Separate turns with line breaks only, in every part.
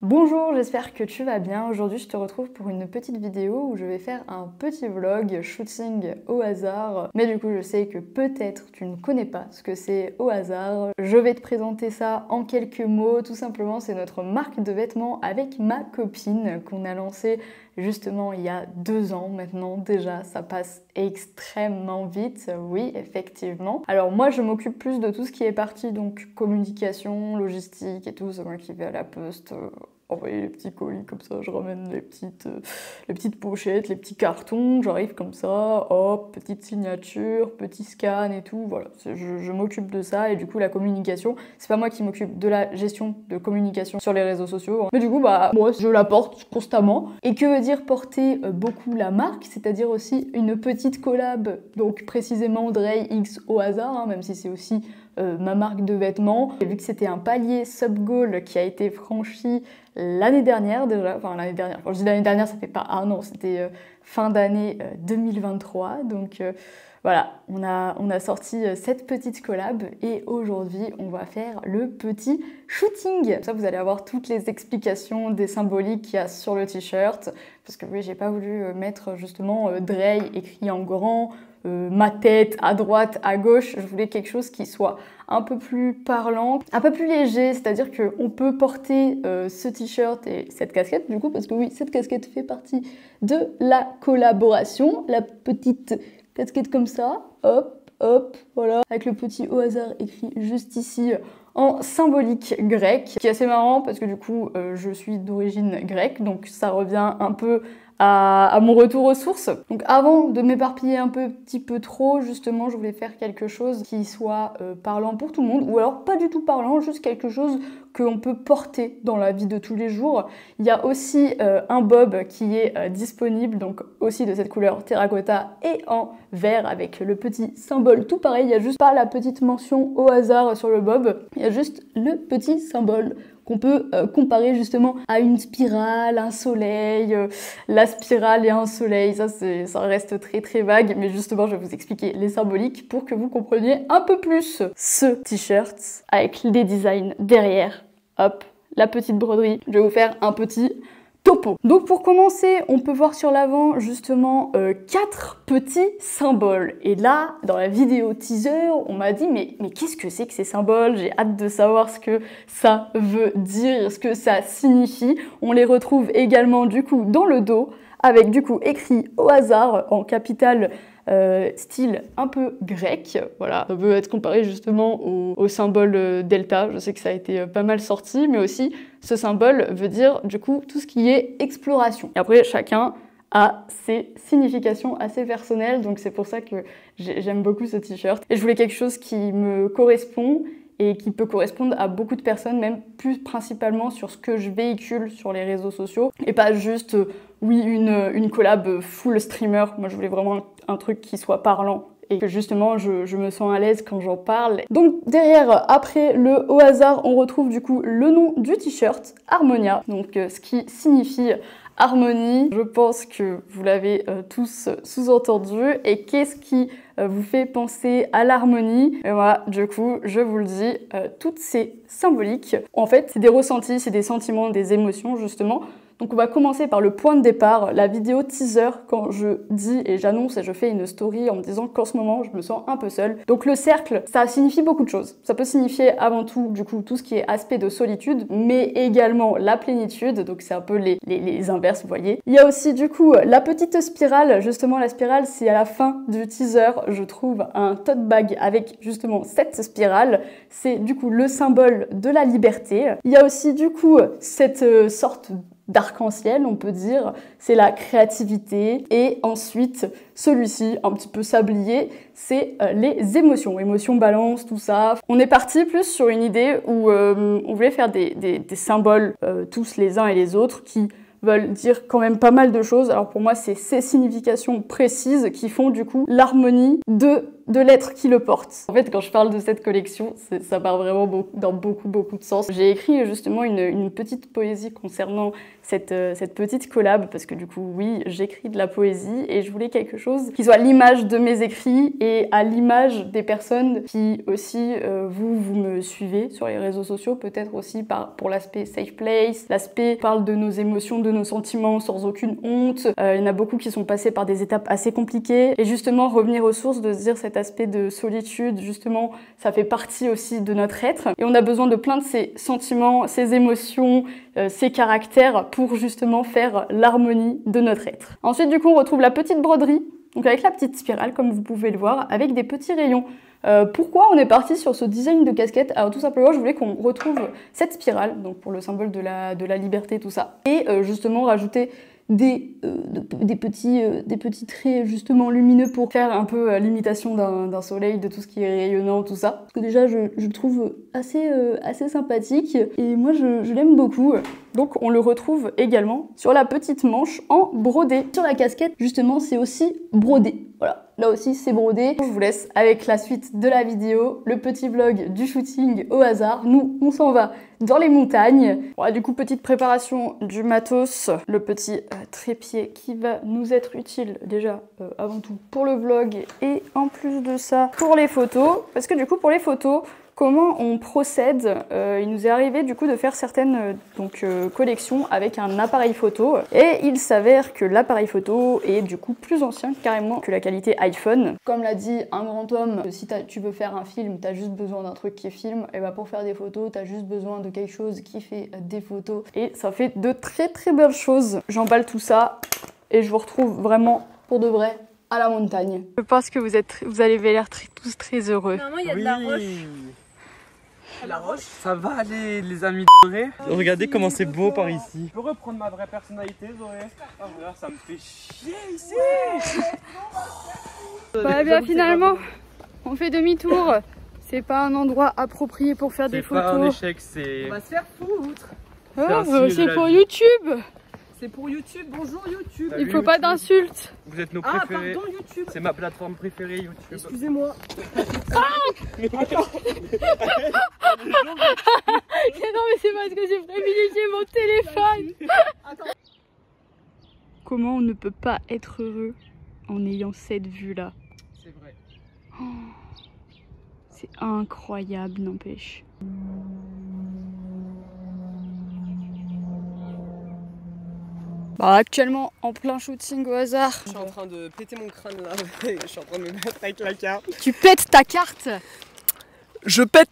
Bonjour, j'espère que tu vas bien. Aujourd'hui, je te retrouve pour une petite vidéo où je vais faire un petit vlog shooting au hasard. Mais du coup, je sais que peut-être tu ne connais pas ce que c'est au hasard. Je vais te présenter ça en quelques mots. Tout simplement, c'est notre marque de vêtements avec ma copine qu'on a lancée justement il y a 2 ans maintenant. Déjà, ça passe extrêmement vite. Oui, effectivement. Alors moi, je m'occupe plus de tout ce qui est partie donc communication, logistique et tout. C'est moi qui vais à la poste. Envoyer les petits colis comme ça, je ramène les petites pochettes, les petits cartons, j'arrive comme ça, hop, petite signature, petit scan et tout, voilà, je m'occupe de ça et du coup la communication, c'est pas moi qui m'occupe de la gestion de communication sur les réseaux sociaux, hein. Mais du coup bah moi je la porte constamment. Et que veut dire porter beaucoup la marque, c'est-à-dire aussi une petite collab, donc précisément Drey X au hasard, hein, même si c'est aussi ma marque de vêtements. Et vu que c'était un palier sub-goal qui a été franchi l'année dernière déjà, enfin l'année dernière, quand je dis l'année dernière ça fait pas un an, c'était fin d'année 2023, donc voilà, on a sorti cette petite collab et aujourd'hui on va faire le petit shooting. Ça vous allez avoir toutes les explications des symboliques qu'il y a sur le t-shirt, parce que oui j'ai pas voulu mettre justement Drey écrit en grand, ma tête à droite, à gauche, je voulais quelque chose qui soit un peu plus parlant, un peu plus léger, c'est-à-dire qu'on peut porter ce t-shirt et cette casquette du coup, parce que oui, cette casquette fait partie de la collaboration, la petite casquette comme ça, hop, hop, voilà, avec le petit au hasard écrit juste ici en symbolique grecque, qui est assez marrant parce que du coup je suis d'origine grecque, donc ça revient un peu à mon retour aux sources. Donc avant de m'éparpiller un petit peu trop, justement, je voulais faire quelque chose qui soit parlant pour tout le monde, ou alors pas du tout parlant, juste quelque chose qu'on peut porter dans la vie de tous les jours. Il y a aussi un bob qui est disponible, donc aussi de cette couleur terracotta et en vert avec le petit symbole tout pareil. Il n'y a juste pas la petite mention au hasard sur le bob, il y a juste le petit symbole qu'on peut comparer justement à une spirale, un soleil, la spirale et un soleil, ça reste très très vague, mais justement je vais vous expliquer les symboliques pour que vous compreniez un peu plus ce t-shirt avec les designs derrière. Hop, la petite broderie, je vais vous faire un petit topo. Donc pour commencer, on peut voir sur l'avant justement 4 petits symboles. Et là, dans la vidéo teaser, on m'a dit mais qu'est-ce que c'est que ces symboles? J'ai hâte de savoir ce que ça veut dire, ce que ça signifie. On les retrouve également du coup dans le dos, avec du coup écrit au hasard en capitale style un peu grec, voilà, ça peut être comparé justement au symbole delta, je sais que ça a été pas mal sorti, mais aussi ce symbole veut dire du coup tout ce qui est exploration. Et après chacun a ses significations assez personnelles, donc c'est pour ça que j'aime beaucoup ce t-shirt. Et je voulais quelque chose qui me correspond et qui peut correspondre à beaucoup de personnes, même plus principalement sur ce que je véhicule sur les réseaux sociaux, et pas juste, oui, une collab full streamer. Moi, je voulais vraiment un truc qui soit parlant, et que justement, je me sens à l'aise quand j'en parle. Donc derrière, après le au hasard, on retrouve du coup le nom du t-shirt, Harmonia, donc ce qui signifie harmonie. Je pense que vous l'avez tous sous-entendu. Et qu'est-ce qui vous fait penser à l'harmonie? Et voilà, du coup, je vous le dis, toutes ces symboliques, en fait, c'est des ressentis, c'est des sentiments, des émotions, justement. Donc on va commencer par le point de départ, la vidéo teaser, quand je dis et j'annonce et je fais une story en me disant qu'en ce moment je me sens un peu seule. Donc le cercle, ça signifie beaucoup de choses. Ça peut signifier avant tout, du coup, tout ce qui est aspect de solitude, mais également la plénitude, donc c'est un peu les inverses, vous voyez. Il y a aussi du coup la petite spirale, justement la spirale c'est à la fin du teaser, je trouve un tote bag avec justement cette spirale, c'est du coup le symbole de la liberté. Il y a aussi du coup cette sorte d'arc-en-ciel, on peut dire, c'est la créativité. Et ensuite, celui-ci, un petit peu sablier, c'est les émotions. Émotions, balance, tout ça. On est parti plus sur une idée où on voulait faire des symboles, tous les uns et les autres, qui veulent dire quand même pas mal de choses. Alors pour moi, c'est ces significations précises qui font du coup l'harmonie de de l'être qui le porte. En fait, quand je parle de cette collection, ça part vraiment dans beaucoup de sens. J'ai écrit justement une petite poésie concernant cette petite collab, parce que du coup, oui, j'écris de la poésie et je voulais quelque chose qui soit à l'image de mes écrits et à l'image des personnes qui aussi, vous me suivez sur les réseaux sociaux, peut-être aussi pour l'aspect safe place, l'aspect parle de nos émotions, de nos sentiments sans aucune honte. Il y en a beaucoup qui sont passés par des étapes assez compliquées et justement revenir aux sources, de se dire cet aspect de solitude, justement, ça fait partie aussi de notre être et on a besoin de plein de ces sentiments, ces émotions, ces caractères pour justement faire l'harmonie de notre être. Ensuite, du coup, on retrouve la petite broderie, donc avec la petite spirale, comme vous pouvez le voir, avec des petits rayons. Pourquoi on est parti sur ce design de casquette? Alors tout simplement, je voulais qu'on retrouve cette spirale, donc pour le symbole de la liberté, tout ça, et justement rajouter des petits traits justement lumineux pour faire un peu l'imitation d'un soleil, de tout ce qui est rayonnant, tout ça. Parce que déjà, je le trouve assez sympathique et moi, je l'aime beaucoup. Donc, on le retrouve également sur la petite manche en brodé. Sur la casquette, justement, c'est aussi brodé. Voilà, là aussi, c'est brodé. Je vous laisse avec la suite de la vidéo, le petit vlog du shooting au hasard. Nous, on s'en va dans les montagnes. Voilà, du coup, petite préparation du matos, le petit trépied qui va nous être utile déjà avant tout pour le vlog et en plus de ça pour les photos. Parce que du coup, pour les photos, comment on procède? Il nous est arrivé du coup de faire certaines collections avec un appareil photo et il s'avère que l'appareil photo est du coup plus ancien carrément que la qualité iPhone. Comme l'a dit un grand homme, si tu veux faire un film, t'as juste besoin d'un truc qui filme, et bah pour faire des photos, t'as juste besoin de quelque chose qui fait des photos et ça fait de très belles choses. J'emballe tout ça et je vous retrouve vraiment pour de vrai à la montagne. Je pense que vous allez l'air tous très heureux.
Normalement, il y a de la roche.
La roche. Ça va aller les amis dorés. Regardez comment c'est beau par ici. Je peux reprendre ma vraie personnalité, Zoé. Ah voilà, ça me fait chier ici.
Bah bien finalement, on fait demi-tour. C'est pas un endroit approprié pour faire des photos.
C'est pas un échec, c'est...
On va se faire foutre.
Ah, c'est pour YouTube.
C'est pour YouTube, bonjour YouTube.
Il faut pas d'insultes.
Vous êtes nos préférés.
Ah pardon YouTube.
C'est ma plateforme préférée YouTube.
Excusez-moi.
Non mais c'est parce que j'ai privilégié mon téléphone. Comment on ne peut pas être heureux en ayant cette vue là?
C'est vrai.
Oh, c'est incroyable, n'empêche. Bah, actuellement en plein shooting au hasard.
Je suis en train de péter mon crâne là. Je suis en train de me battre avec la carte.
Tu pètes ta carte?
Je pète,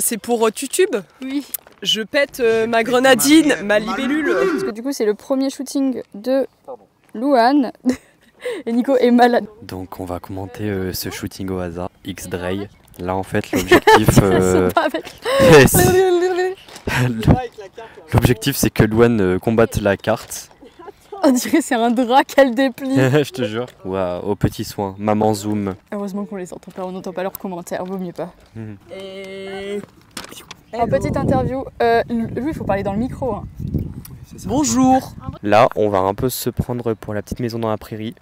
c'est pour YouTube.
Oui.
Je pète ma grenadine, ma libellule.
Parce que du coup c'est le premier shooting de Louane. Et Nico est malade.
Donc on va commenter ce shooting au hasard, X-Dray. Là en fait l'objectif... L'objectif c'est que Louane combatte la carte.
On dirait c'est un drap qu'elle déplie.
Je te jure. Wow, aux petits soins, maman zoom.
Heureusement qu'on les entend pas, on n'entend pas leurs commentaires, vaut mieux pas.
Et...
En petite interview, lui il faut parler dans le micro. Hein.
Bonjour.
Là on va un peu se prendre pour la petite maison dans la prairie.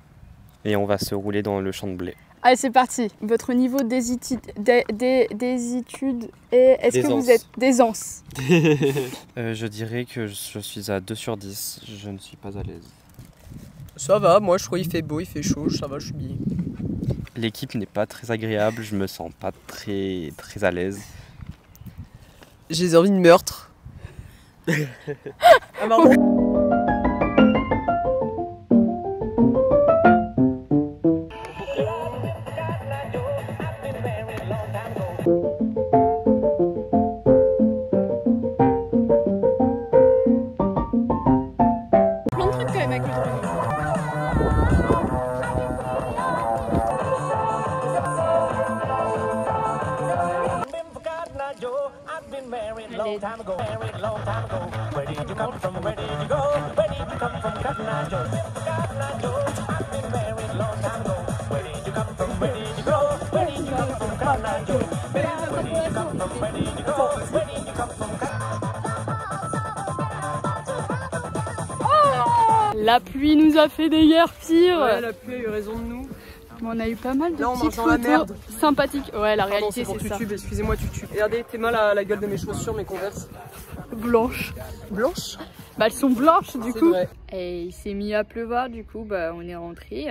Et on va se rouler dans le champ de blé.
Allez c'est parti. Votre niveau d'hésitude est... Est-ce que vous êtes d'aisance?
Je dirais que je suis à 2 sur 10, je ne suis pas à l'aise.
Ça va, moi je trouve il fait beau, il fait chaud, ça va, je suis bien.
L'équipe n'est pas très agréable, je me sens pas très à l'aise.
J'ai envie de meurtre. Ah, pardon.
Plein de trucs quand même avec le drone. La pluie nous a fait des guerres pires.
Ouais, la pluie a eu raison de nous.
Bon, on a eu pas mal de
Là, on
petites
marche dans la
photos
merde.
sympathiques. Ouais, la
Pardon,
réalité
pour
c'est ça.
YouTube, excusez-moi Tutu. Regardez, t'es mal à la gueule de mes chaussures, mes Converse.
Blanche.
Blanche?
Bah elles sont blanches du
C'est
coup.
vrai.
Et il s'est mis à pleuvoir, du coup bah on est rentré.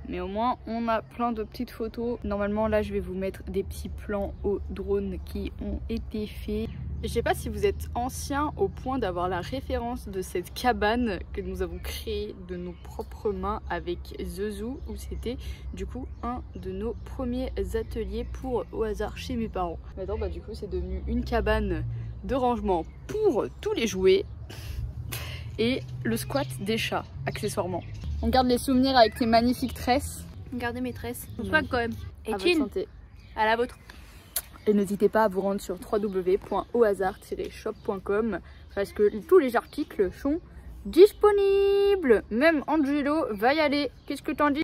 Mais au moins on a plein de petites photos. Normalement là je vais vous mettre des petits plans au drone qui ont été faits. Je sais pas si vous êtes ancien au point d'avoir la référence de cette cabane que nous avons créée de nos propres mains avec Zezou, où c'était du coup un de nos premiers ateliers pour Au hasard chez mes parents. Maintenant bah du coup c'est devenu une cabane de rangement pour tous les jouets et le squat des chats accessoirement. On garde les souvenirs avec tes magnifiques tresses.
Regardez mes tresses. On swag quand même. Et
À votre
chin,
santé.
à la vôtre.
Et n'hésitez pas à vous rendre sur www.auhasard-shop.com parce que tous les articles sont disponibles. Même Angelo va y aller. Qu'est-ce que t'en dis?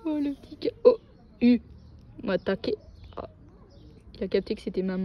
Oh le petit gars. Oh, m'a attaqué. Oh. Il a capté que c'était maman.